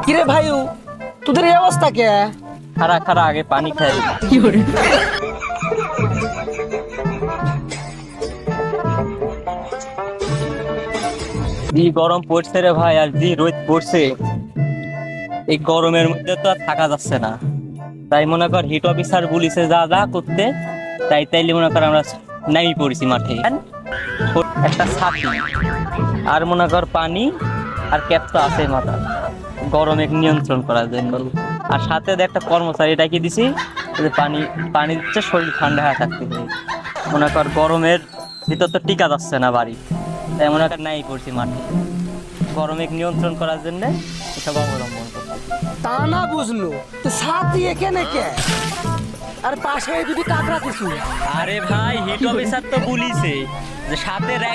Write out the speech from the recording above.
কিরে ভাইউ, তোদের এই অবস্থা কে? খারা খারা আগে পানি খাই। জি গরম পড়ছে রে ভাই, আর জি রোদ পড়ছে। এই গরমের মধ্যে তো আর থাকা যাচ্ছে না, তাই মনে কর হিট অফিসার পুলিশে যা যা করতে, তাইলে মনে কর আমরা নাই পড়েছি মাঠে। একটা ছাতি আর মনে কর পানি আর ক্যাপ তো আছে মাথা, গরমে নিয়ন্ত্রণ করার জন্য। আর সাথে একটা কর্মচারী ডাকি দিছি, যে পানি দিচ্ছে, শরীর ঠান্ডা হয়ে থাকতে হবে। মনে কর গরমের ভিতর তো টিকা যাচ্ছে না বাড়ি, তাই মনে কর নাই করছি মাঠে গরমে নিয়ন্ত্রণ করার জন্য এসব অবলম্বন করছি। তা না বুঝলো তো সাথী এখানে কে? আর পাশে যদি কাকড়া কিছু। আরে ভাই হিট অফিসার তো পুলিশে, যে সাথে